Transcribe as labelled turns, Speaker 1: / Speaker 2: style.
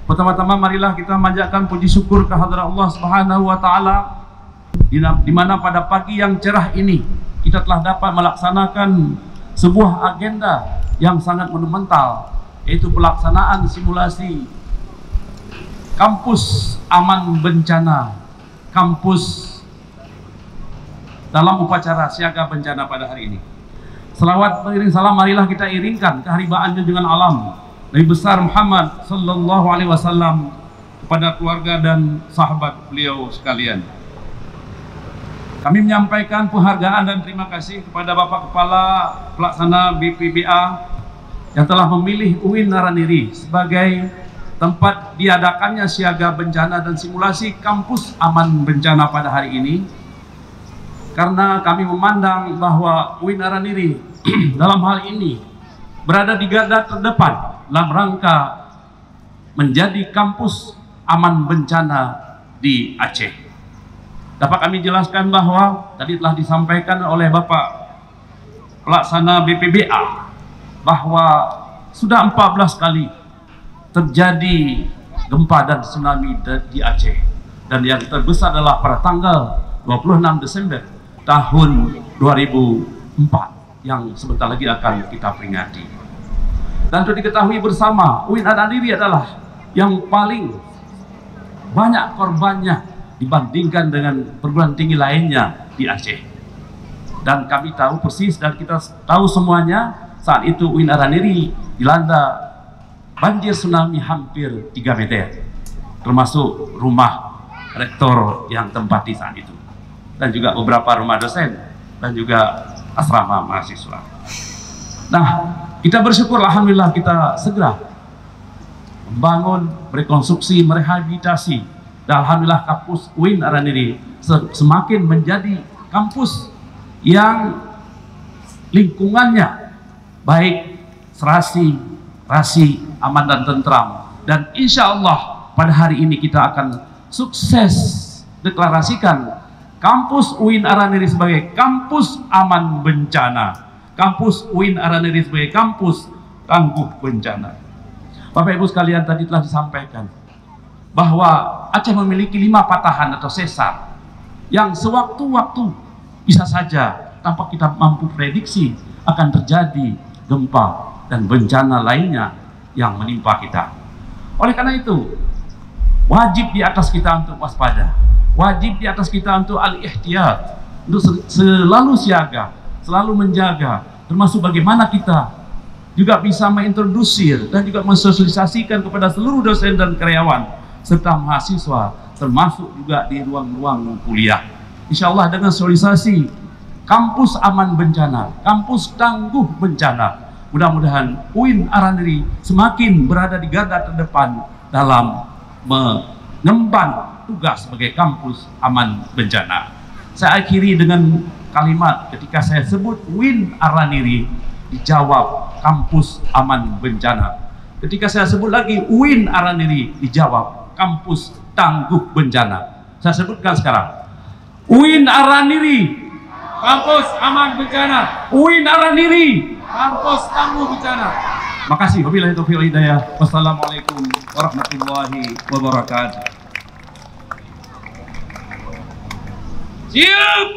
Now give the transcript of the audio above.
Speaker 1: Pertama-tama marilah kita manjatkan puji syukur kehadirat Allah Subhanahu wa taala di mana pada pagi yang cerah ini kita telah dapat melaksanakan sebuah agenda yang sangat monumental, yaitu pelaksanaan simulasi kampus aman bencana, kampus dalam upacara siaga bencana pada hari ini. Selawat beriring salam marilah kita iringkan keharibaan junjungan alam Nabi besar Muhammad sallallahu alaihi wasallam kepada keluarga dan sahabat beliau sekalian. Kami menyampaikan penghargaan dan terima kasih kepada Bapak Kepala Pelaksana BPBA yang telah memilih UIN Naraniri sebagai tempat diadakannya siaga bencana dan simulasi kampus aman bencana pada hari ini, karena kami memandang bahwa UIN Naraniri dalam hal ini berada di garda terdepan dalam rangka menjadi kampus aman bencana di Aceh. Dapat kami jelaskan bahwa tadi telah disampaikan oleh Bapak Pelaksana BPBA bahwa sudah 14 kali terjadi gempa dan tsunami di Aceh, dan yang terbesar adalah pada tanggal 26 Desember tahun 2004 yang sebentar lagi akan kita peringati. Dan untuk diketahui bersama, UIN Naraniri adalah yang paling banyak korbannya dibandingkan dengan perguruan tinggi lainnya di Aceh. Dan kami tahu persis dan kita tahu semuanya, saat itu UIN Naraniri dilanda banjir tsunami hampir 3 meter, termasuk rumah rektor yang tempati saat itu, dan juga beberapa rumah dosen dan juga asrama mahasiswa. Nah, kita bersyukur alhamdulillah kita segera membangun, rekonstruksi, merehabilitasi, dan alhamdulillah kampus UIN Naraniri semakin menjadi kampus yang lingkungannya baik, serasi, aman dan tentram. Dan insya Allah pada hari ini kita akan sukses deklarasikan kampus UIN Naraniri sebagai kampus aman bencana, kampus UIN Naraniri sebagai kampus tangguh bencana. Bapak Ibu sekalian, tadi telah disampaikan bahwa Aceh memiliki 5 patahan atau sesar yang sewaktu-waktu bisa saja tanpa kita mampu prediksi akan terjadi gempa dan bencana lainnya yang menimpa kita. Oleh karena itu, wajib di atas kita untuk waspada, wajib di atas kita untuk al-ihtiyat, untuk selalu siaga, selalu menjaga, termasuk bagaimana kita juga bisa mengintrodusir dan juga mensosialisasikan kepada seluruh dosen dan karyawan serta mahasiswa, termasuk juga di ruang-ruang kuliah. Insya Allah dengan sosialisasi kampus aman bencana, kampus tangguh bencana, mudah-mudahan UIN Naraniri semakin berada di garda terdepan dalam mengemban tugas sebagai kampus aman bencana. Saya akhiri dengan kalimat ketika saya sebut UIN Naraniri dijawab kampus aman bencana. Ketika saya sebut lagi UIN Naraniri dijawab kampus tangguh bencana. Saya sebutkan sekarang, UIN Naraniri kampus aman bencana, UIN Naraniri kampus tangguh bencana. Makasih. Wabillahi taufiq wal hidayah. Wassalamualaikum warahmatullahi wabarakatuh. Siap.